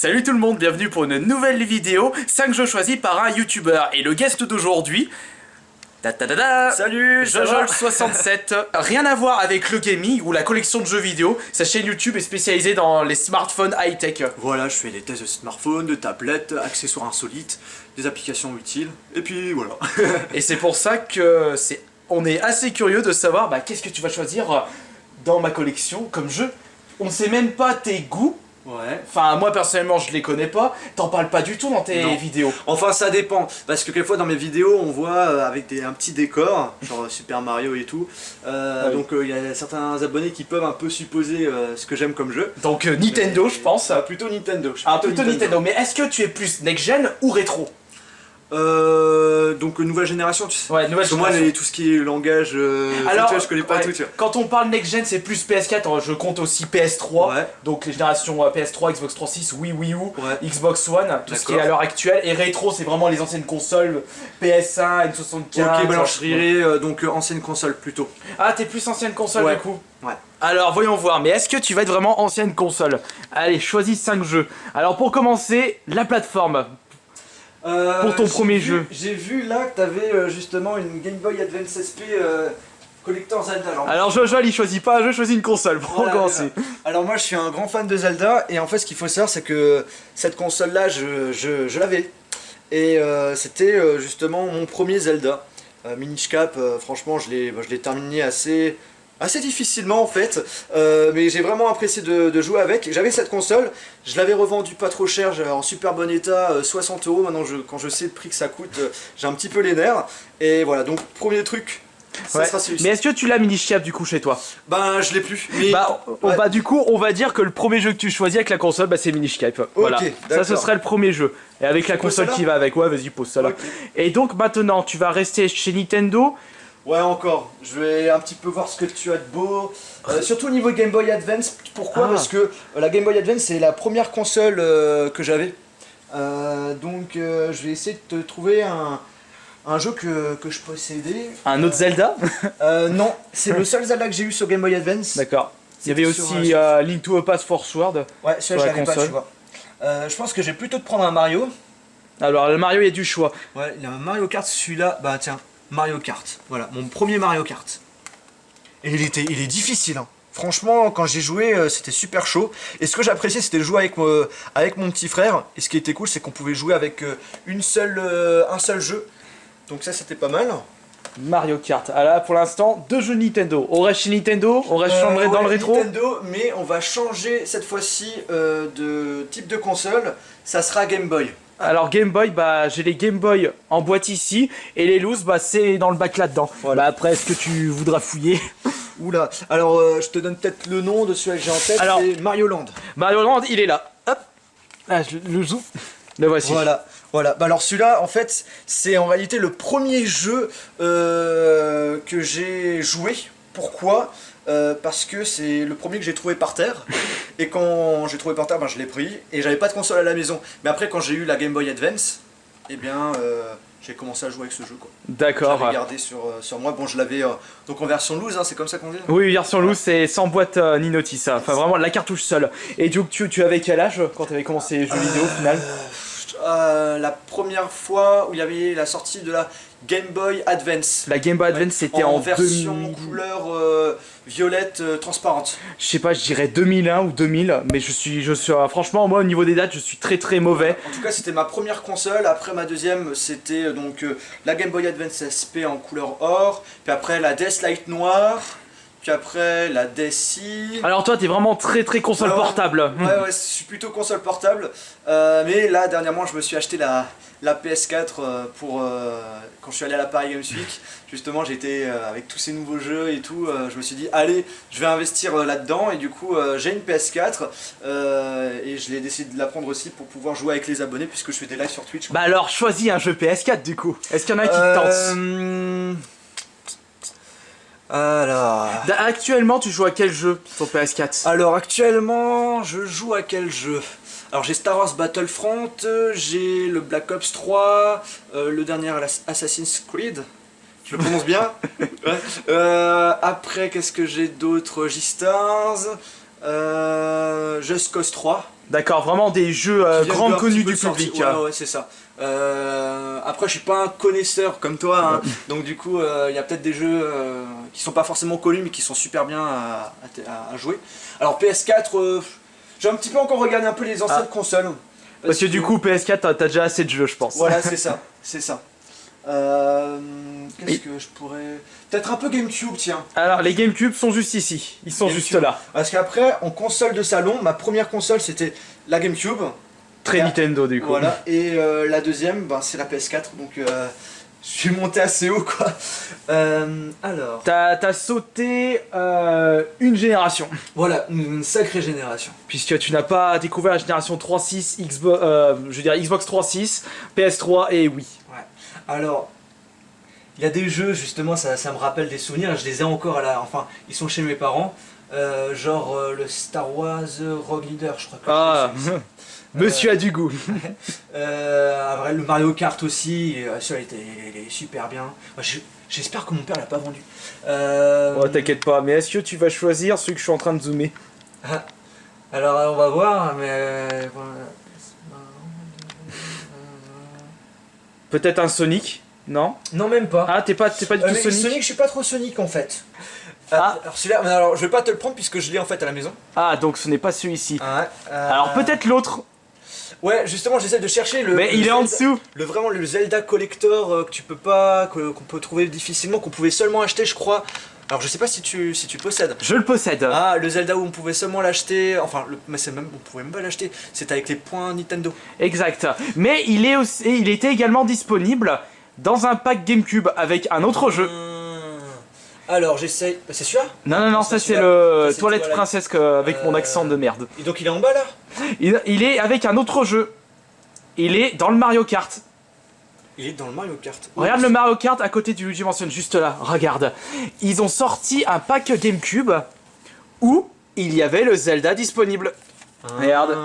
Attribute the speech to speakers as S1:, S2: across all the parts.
S1: Salut tout le monde, bienvenue pour une nouvelle vidéo 5 jeux choisis par un youtubeur. Et le guest d'aujourd'hui...
S2: Salut,
S1: Jojol67. Rien à voir avec le gaming ou la collection de jeux vidéo. Sa chaîne YouTube est spécialisée dans les smartphones high-tech.
S2: Voilà, je fais des tests de smartphones, de tablettes, accessoires insolites, des applications utiles, et puis voilà.
S1: Et c'est pour ça que on est assez curieux de savoir qu'est-ce que tu vas choisir dans ma collection comme jeu. On ne sait même pas tes goûts.
S2: Ouais.
S1: Enfin, moi personnellement, je les connais pas. T'en parles pas du tout dans tes vidéos.
S2: Enfin, ça dépend. Parce que quelquefois, dans mes vidéos, on voit avec un petit décor, genre Super Mario et tout. Donc, il y a certains abonnés qui peuvent un peu supposer ce que j'aime comme jeu.
S1: Donc, Nintendo, je pense.
S2: Plutôt Nintendo.
S1: Plutôt Nintendo. Mais est-ce que tu es plus next-gen ou rétro?
S2: Donc nouvelle génération, tu sais.
S1: Ouais, nouvelle
S2: génération. Moi, tout ce qui est langage,
S1: alors,
S2: je connais pas tout. Tu vois.
S1: Quand on parle next-gen, c'est plus PS4, je compte aussi PS3,
S2: ouais.
S1: Donc les générations PS3, Xbox 360, Wii U,
S2: ouais.
S1: Xbox One, tout ce qui est à l'heure actuelle. Et rétro, c'est vraiment les anciennes consoles, PS1, N64.
S2: Ok, alors je dirais donc ancienne console plutôt.
S1: Ah, t'es plus ancienne console
S2: ouais.
S1: du coup.
S2: Ouais.
S1: Alors voyons voir, mais est-ce que tu vas être vraiment ancienne console? Allez, choisis 5 jeux. Alors pour commencer, la plateforme. Pour ton premier jeu.
S2: J'ai vu là que t'avais justement une Game Boy Advance SP Collector Zelda.
S1: Alors Jojol il choisit pas un jeu, choisit une console pour commencer.
S2: Alors moi je suis un grand fan de Zelda et en fait ce qu'il faut savoir c'est que cette console là je l'avais. Et c'était justement mon premier Zelda. Minish Cap, franchement je l'ai terminé assez difficilement en fait, mais j'ai vraiment apprécié de jouer avec. J'avais cette console, je l'avais revendue pas trop cher, en super bon état, 60 €. Maintenant quand je sais le prix que ça coûte, j'ai un petit peu les nerfs. Et voilà, donc premier truc, ça sera celui-ci.
S1: Mais est-ce que tu l'as Minish Cap du coup chez toi?
S2: Ben je l'ai plus. Mais...
S1: du coup on va dire que le premier jeu que tu choisis avec la console c'est Minish Cap. Voilà, ça ce serait le premier jeu. Et avec la console qui va avec, ouais vas-y pose ça là. Et donc maintenant tu vas rester chez Nintendo.
S2: Ouais encore, je vais un petit peu voir ce que tu as de beau, surtout au niveau Game Boy Advance. Pourquoi? Parce que la Game Boy Advance c'est la première console que j'avais, donc je vais essayer de te trouver un jeu que je possédais.
S1: Un autre Zelda?
S2: Non, c'est le seul Zelda que j'ai eu sur Game Boy Advance.
S1: D'accord. Il y avait aussi Link to the Past Force World.
S2: Ouais, celui-là je l'avais pas, tu vois. Je pense que je vais plutôt te prendre un Mario.
S1: Alors le Mario il y a du choix.
S2: Ouais, il y a un Mario Kart, celui-là, bah tiens. Mario Kart, voilà, mon premier Mario Kart. Et il est difficile, hein. Franchement, quand j'ai joué, c'était super chaud. Et ce que j'appréciais, c'était de jouer avec mon petit frère. Et ce qui était cool, c'est qu'on pouvait jouer avec un seul jeu. Donc ça, c'était pas mal.
S1: Mario Kart. Alors là, pour l'instant, 2 jeux Nintendo. On reste chez Nintendo, on reste dans le rétro.
S2: Nintendo, mais on va changer cette fois-ci de type de console. Ça sera Game Boy.
S1: Alors Game Boy, j'ai les Game Boy en boîte ici, et les loose, c'est dans le bac là-dedans. Voilà. Après, est-ce que tu voudras fouiller?
S2: Oula, alors je te donne peut-être le nom de celui que j'ai en tête, c'est Mario Land.
S1: Mario Land, il est là. Hop, là, je le joue. Le voici.
S2: Voilà. Alors celui-là, en fait, c'est en réalité le premier jeu que j'ai joué. Pourquoi? Parce que c'est le premier que j'ai trouvé par terre. Et quand j'ai trouvé par terre, je l'ai pris. Et j'avais pas de console à la maison. Mais après, quand j'ai eu la Game Boy Advance, eh bien, j'ai commencé à jouer avec ce jeu.
S1: D'accord.
S2: Je l'avais gardé sur moi. Bon, je l'avais donc en version loose, hein, c'est comme ça qu'on dit.
S1: Oui, version loose, c'est sans boîte ni notice. Enfin, vraiment la cartouche seule. Et donc, tu avais quel âge quand tu avais commencé les jeux vidéo au final?
S2: La première fois où il y avait la sortie de la Game Boy Advance.
S1: La Game Boy Advance c'était en
S2: version couleur violette transparente.
S1: Je sais pas, je dirais 2001 ou 2000, mais je suis franchement moi au niveau des dates je suis très mauvais.
S2: En tout cas c'était ma première console. Après ma deuxième c'était donc la Game Boy Advance SP en couleur or, puis après la DS Lite noire. Puis après la DSi.
S1: Alors toi t'es vraiment très console portable.
S2: Ouais, je suis plutôt console portable. Mais là dernièrement je me suis acheté la PS4 pour quand je suis allé à la Paris Games Week. Justement j'étais avec tous ces nouveaux jeux et tout, je me suis dit allez je vais investir là-dedans. Et du coup j'ai une PS4 et je l'ai décidé de la prendre aussi pour pouvoir jouer avec les abonnés puisque je fais des lives sur Twitch.
S1: Alors choisis un jeu PS4 du coup. Est-ce qu'il y en a qui te tentent?
S2: Alors...
S1: Actuellement tu joues à quel jeu sur PS4?
S2: Alors actuellement je joue à quel jeu? Alors j'ai Star Wars Battlefront, j'ai le Black Ops 3, le dernier Assassin's Creed, je le prononce bien. Après qu'est-ce que j'ai d'autre? J-Stars, Just Cause 3,
S1: D'accord, vraiment des jeux grands connus du public.
S2: Ouais, c'est ça. Après, je suis pas un connaisseur comme toi, hein, donc du coup, il y a peut-être des jeux qui sont pas forcément connus, mais qui sont super bien à jouer. Alors PS4, j'ai un petit peu encore regardé un peu les anciennes consoles.
S1: Parce que du coup, PS4, t'as déjà assez de jeux, je pense.
S2: Voilà, c'est ça, c'est ça. Qu'est-ce que je pourrais... Peut-être un peu GameCube, tiens.
S1: Alors, les GameCube sont juste ici, ils sont juste là.
S2: Parce qu'après, en console de salon, ma première console, c'était la GameCube.
S1: Très Nintendo, du coup.
S2: Voilà, et la deuxième, ben, c'est la PS4, donc je suis monté assez haut, quoi. Alors...
S1: T'as sauté une génération.
S2: Voilà, une sacrée génération.
S1: Puisque tu n'as pas découvert la génération 3.6, Xbox, je veux dire Xbox 3.6, PS3 et Wii.
S2: Ouais. Alors, il y a des jeux, justement, ça me rappelle des souvenirs, je les ai encore à la... Enfin, ils sont chez mes parents, genre le Star Wars Rogue Leader, je crois que
S1: Monsieur a du goût.
S2: Après, le Mario Kart aussi, celui-là il est super bien. J'espère que mon père l'a pas vendu.
S1: Oh, t'inquiète pas, mais est-ce que tu vas choisir celui que je suis en train de zoomer?
S2: Alors on va voir, mais...
S1: Peut-être un Sonic? Non?
S2: Non, même pas.
S1: Ah, t'es pas du tout
S2: mais
S1: Sonic?
S2: Sonic, je suis pas trop Sonic en fait. Alors celui-là, alors je vais pas te le prendre puisque je l'ai en fait à la maison.
S1: Ah, donc ce n'est pas celui-ci.
S2: Ouais,
S1: Alors peut-être l'autre.
S2: Ouais, justement, j'essaie de chercher le...
S1: Mais il est en dessous.
S2: Vraiment le Zelda Collector que tu peux pas... qu'on peut trouver difficilement, qu'on pouvait seulement acheter, je crois. Alors je sais pas si tu possèdes.
S1: Je le possède.
S2: Ah, le Zelda où on pouvait seulement l'acheter... Enfin, mais on pouvait même pas l'acheter. C'était avec les points Nintendo.
S1: Exact. Mais il était également disponible dans un pack GameCube avec un autre jeu.
S2: Alors j'essaye... C'est celui-là?
S1: Non, ça c'est le Toilette Princesse avec mon accent de merde.
S2: Et donc il est en bas là?
S1: Il est avec un autre jeu. Il est dans le Mario Kart.
S2: Il est dans le Mario Kart.
S1: Regarde le Mario Kart à côté du Luigi Mansion, juste là, regarde. Ils ont sorti un pack GameCube où il y avait le Zelda disponible. Regarde.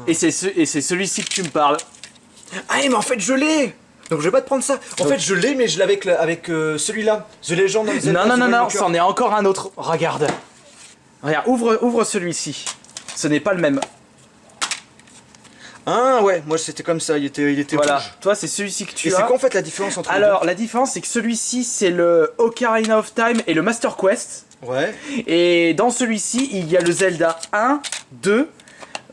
S1: Et c'est celui-ci que tu me parles.
S2: Ah mais en fait je l'ai. Donc je vais pas te prendre ça. En fait je l'ai mais je l'ai avec celui-là. The Legend of Zelda.
S1: Non, c'en est encore un autre. Regarde. Regarde, ouvre celui-ci. Ce n'est pas le même.
S2: Ah ouais, moi c'était comme ça, il était
S1: voilà.
S2: rouge.
S1: Toi c'est celui-ci que tu as.
S2: Et c'est quoi en fait la différence entre les deux?
S1: Alors la différence c'est que celui-ci c'est le Ocarina of Time et le Master Quest.
S2: Ouais.
S1: Et dans celui-ci il y a le Zelda 1, 2,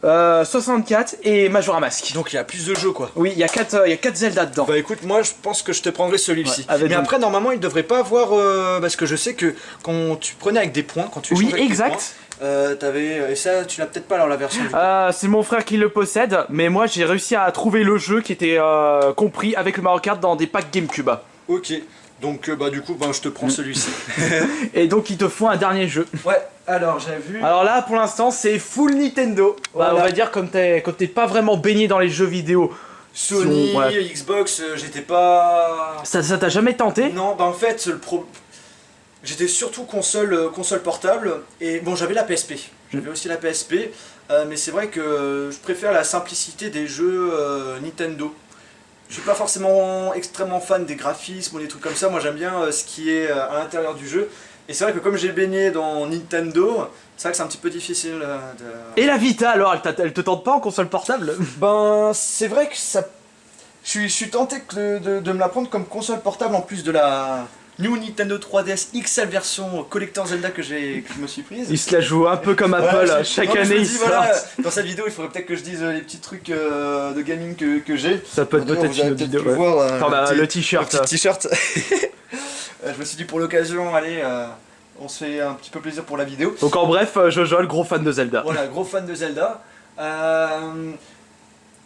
S1: 64 et Majora Mask.
S2: Donc il y a plus de jeux quoi.
S1: Oui, il y a 4 Zelda dedans.
S2: Bah écoute, moi je pense que je te prendrai celui-ci.
S1: Ouais,
S2: mais après normalement il devrait pas avoir... parce que je sais que quand tu prenais avec des points, quand tu
S1: oui, exact.
S2: T'avais... Et ça tu l'as peut-être pas alors la version du
S1: c'est mon frère qui le possède, mais moi j'ai réussi à trouver le jeu qui était compris avec le Mario Kart dans des packs GameCube.
S2: Ok. Donc bah du coup je te prends celui-ci.
S1: Et donc il te faut un dernier jeu.
S2: Ouais, alors j'ai vu...
S1: Alors là pour l'instant c'est full Nintendo. Voilà. Bah, on va dire quand t'es pas vraiment baigné dans les jeux vidéo.
S2: Sony, Xbox, j'étais pas...
S1: Ça t'a jamais tenté?
S2: Non, bah en fait j'étais surtout console portable et bon j'avais la PSP. J'avais aussi la PSP, mais c'est vrai que je préfère la simplicité des jeux Nintendo. Je suis pas forcément extrêmement fan des graphismes ou des trucs comme ça, moi j'aime bien ce qui est à l'intérieur du jeu. Et c'est vrai que comme j'ai baigné dans Nintendo, c'est vrai que c'est un petit peu difficile de...
S1: Et la Vita alors, elle te tente pas en console portable?
S2: Ben c'est vrai que ça... Je suis tenté de me la prendre comme console portable en plus de la... New Nintendo 3DS XL version Collector Zelda que je me suis prise.
S1: Il se la joue un peu comme Apple, chaque année il sort. Voilà,
S2: dans cette vidéo il faudrait peut-être que je dise les petits trucs de gaming que j'ai.
S1: Ça peut être peut-être une vidéo. Le t-shirt.
S2: Le petit t-shirt. Je me suis dit pour l'occasion, allez, on se fait un petit peu plaisir pour la vidéo.
S1: Donc en bref, Jojo, le gros fan de Zelda.
S2: Voilà, gros fan de Zelda.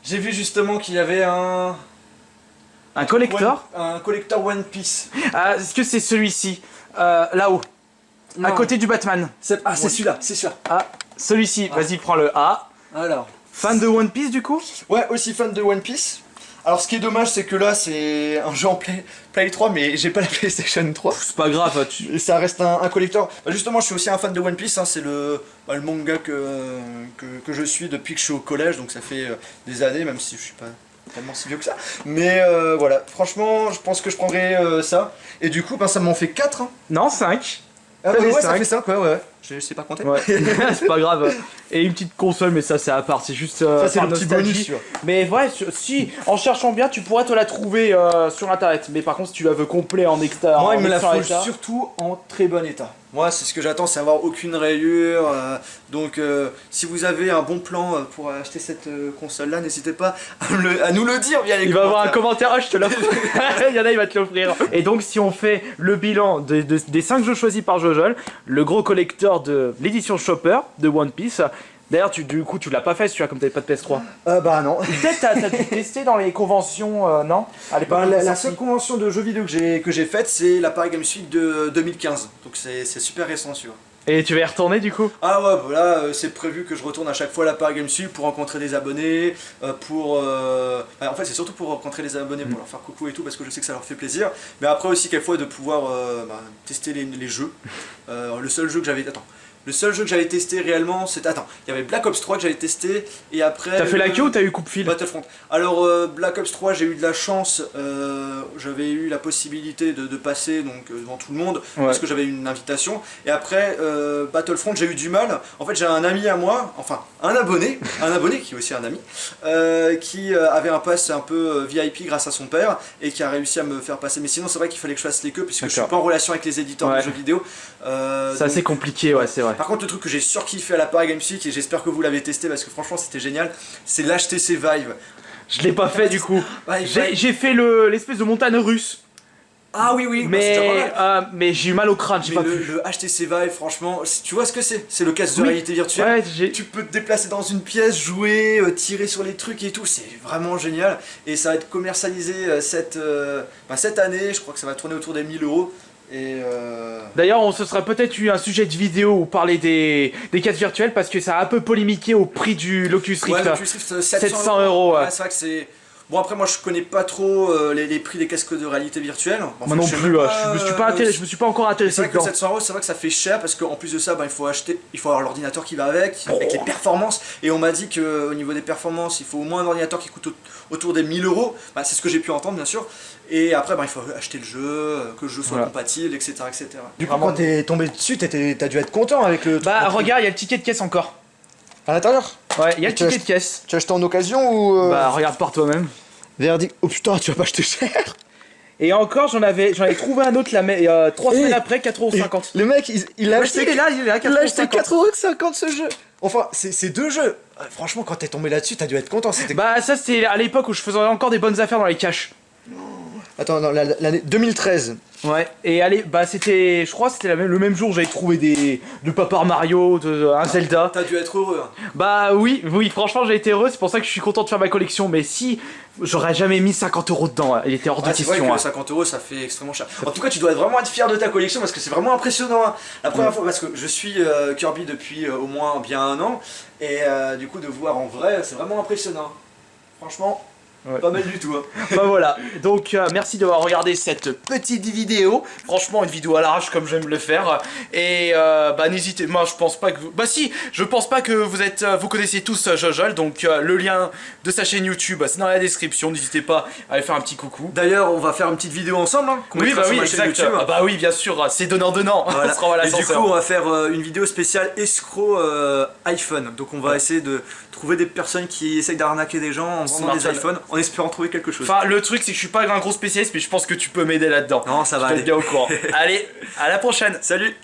S2: J'ai vu justement qu'il y avait
S1: un collector?
S2: Un collector One Piece.
S1: Ah, est-ce que c'est celui-ci? Là-haut. À côté du Batman.
S2: C'est celui-là, c'est sûr.
S1: Ah, celui-ci, vas-y, prends le A.
S2: Alors.
S1: Fan de One Piece du coup? Ouais,
S2: aussi fan de One Piece. Alors ce qui est dommage c'est que là c'est un jeu en Play 3 mais j'ai pas la PlayStation 3.
S1: C'est pas grave,
S2: ça reste un collector. Justement je suis aussi un fan de One Piece, hein. C'est le manga que je suis depuis que je suis au collège, donc ça fait des années même si je suis pas tellement si vieux que ça. Mais voilà, franchement je pense que je prendrai ça. Et du coup ça m'en fait 4 hein.
S1: Non 5.
S2: Ah
S1: T'as
S2: ouais,
S1: des
S2: ouais, ça
S1: cinq.
S2: fait 5, ouais. Je sais pas compter.
S1: Ouais, c'est pas grave. Et une petite console, mais ça c'est à part, c'est juste
S2: Ça, c'est
S1: par
S2: le petit
S1: nostalgie.
S2: bonus, tu vois.
S1: Mais ouais, si, en cherchant bien, tu pourrais te la trouver sur internet. Mais par contre, si tu la veux complet en extra,
S2: Moi,
S1: en
S2: il me la
S1: extra
S2: faut
S1: état,
S2: surtout en très bon état. Moi, c'est ce que j'attends, c'est avoir aucune rayure. Donc, si vous avez un bon plan pour acheter cette console-là, n'hésitez pas à nous le dire via les
S1: il va avoir un
S2: commentaires.
S1: commentaire, ah, je te l'offre. Il y en a, il va te l'offrir. Et donc, si on fait le bilan des 5 jeux choisis par Jojol, le gros collector de l'édition Shopper de One Piece. D'ailleurs, du coup, tu l'as pas fait celui-là comme t'avais pas de PS3.
S2: Bah non.
S1: Peut-être t'as dû tester dans les conventions, non? À l'époque,
S2: Bah,
S1: où
S2: la
S1: c'est
S2: seule
S1: sorti.
S2: convention de jeux vidéo que j'ai faite, c'est la Paris Games Week de 2015. Donc, c'est super récent, tu vois.
S1: Et tu vas y retourner du coup?
S2: Ah ouais, voilà, c'est prévu que je retourne à chaque fois à la Paris Games Week pour rencontrer des abonnés, en fait c'est surtout pour rencontrer les abonnés, pour leur faire coucou et tout, parce que je sais que ça leur fait plaisir, mais après aussi quelquefois de pouvoir tester les jeux. Le seul jeu que j'avais... Attends. Le seul jeu que j'avais testé réellement, c'était... Attends, il y avait Black Ops 3 que j'avais testé, et après...
S1: T'as fait la queue ou t'as eu coupe-fil?
S2: Battlefront. Alors Black Ops 3, j'ai eu de la chance, j'avais eu la possibilité de passer donc devant tout le monde parce que j'avais eu une invitation. Et après Battlefront, j'ai eu du mal. En fait, j'ai un ami à moi, enfin un abonné qui est aussi un ami, qui avait un pass un peu VIP grâce à son père et qui a réussi à me faire passer. Mais sinon, c'est vrai qu'il fallait que je fasse les queues puisque je suis pas en relation avec les éditeurs de jeux vidéo.
S1: C'est assez compliqué, ouais, c'est vrai.
S2: Par contre, le truc que j'ai surkiffé à la Paris Games Week, et j'espère que vous l'avez testé parce que franchement c'était génial, c'est l'HTC Vive.
S1: Je l'ai pas fait du coup.
S2: Vive.
S1: J'ai fait l'espèce de montagne russe.
S2: Ah oui, bah, c'est déjà pas mal.
S1: Mais j'ai eu mal au crâne, j'ai
S2: Mais
S1: pas pu.
S2: le HTC Vive, franchement, tu vois ce que c'est? C'est le casque de
S1: Oui.
S2: réalité virtuelle.
S1: Ouais,
S2: Tu peux te déplacer dans une pièce, jouer, tirer sur les trucs et tout, c'est vraiment génial. Et ça va être commercialisé cette année, je crois que ça va tourner autour des 1000 €. Et
S1: D'ailleurs, on se serait peut-être eu un sujet de vidéo où parler des casques virtuels parce que ça a un peu polémiqué au prix du l'Oculus Rift.
S2: ouais, l'Oculus Rift,
S1: 700 €.
S2: Ouais, c'est vrai que c'est... Bon, après, moi je connais pas trop les prix des casques de réalité virtuelle.
S1: Moi non plus, je me suis pas encore
S2: C'est
S1: intéressé
S2: vrai que
S1: dedans.
S2: 700 €, c'est vrai que ça fait cher parce qu'en plus de ça, il faut avoir l'ordinateur qui va avec les performances. Et on m'a dit qu'au niveau des performances, il faut au moins un ordinateur qui coûte autour des 1000 €. C'est ce que j'ai pu entendre, bien sûr. Et après, il faut acheter le jeu, que le jeu soit compatible, etc., etc. Du coup, quand t'es tombé dessus, t'as dû être content avec le truc.
S1: Bah, regarde, il y a le ticket de caisse encore.
S2: À l'intérieur?
S1: Ouais, il y a le ticket de caisse.
S2: Tu as acheté en occasion ou
S1: Bah, regarde par toi-même.
S2: Verdict. Oh putain, tu vas pas acheter cher.
S1: Et encore, j'en avais trouvé un autre là, 3 semaines après, 4,50 €.
S2: Le mec, il a
S1: Ouais,
S2: acheté.
S1: il est là, 4,50 €.
S2: Il a acheté 4,50 € ce jeu. Enfin, c'est deux jeux. Franchement, quand t'es tombé là-dessus, t'as dû être content.
S1: Bah, ça, c'était à l'époque où je faisais encore des bonnes affaires dans les cash.
S2: Attends, non, l'année 2013.
S1: Ouais, et allez, bah c'était, je crois que c'était le même jour, j'avais trouvé de Paper Mario, un Zelda.
S2: T'as dû être heureux. Hein.
S1: Bah oui, franchement j'ai été heureux, c'est pour ça que je suis content de faire ma collection, mais si, j'aurais jamais mis 50 € dedans, il était hors de
S2: C'est vrai
S1: question.
S2: que 50 € ça fait extrêmement cher. En tout cas, tu dois vraiment être fier de ta collection parce que c'est vraiment impressionnant. Hein. La première fois, parce que je suis Kirby depuis au moins bien un an, et du coup de voir en vrai, c'est vraiment impressionnant. Franchement.
S1: Ouais.
S2: Pas mal du tout. Hein.
S1: Bah voilà, donc merci d'avoir regardé cette petite vidéo. Franchement, une vidéo à l'arrache comme j'aime le faire. Et bah n'hésitez, moi je pense pas que vous... Bah si, je pense pas que vous connaissez tous Jojol. Donc le lien de sa chaîne YouTube, c'est dans la description. N'hésitez pas à aller faire un petit coucou.
S2: D'ailleurs, on va faire une petite vidéo ensemble. Hein,
S1: Oui, bah oui, exact. Ah bah oui, bien sûr, c'est donnant-donnant.
S2: Voilà.
S1: On se renvoie à
S2: Et du coup,
S1: l'ascenseur.
S2: on va faire une vidéo spéciale escroc iPhone. Donc on va essayer de trouver des personnes qui essayent d'arnaquer des gens en vendant des iPhones, en espérant trouver quelque chose.
S1: Enfin, le truc c'est que je suis pas un gros spécialiste, mais je pense que tu peux m'aider là-dedans.
S2: Non, ça va
S1: aller.
S2: aller.
S1: Bien au courant. Allez, à la prochaine.
S2: Salut.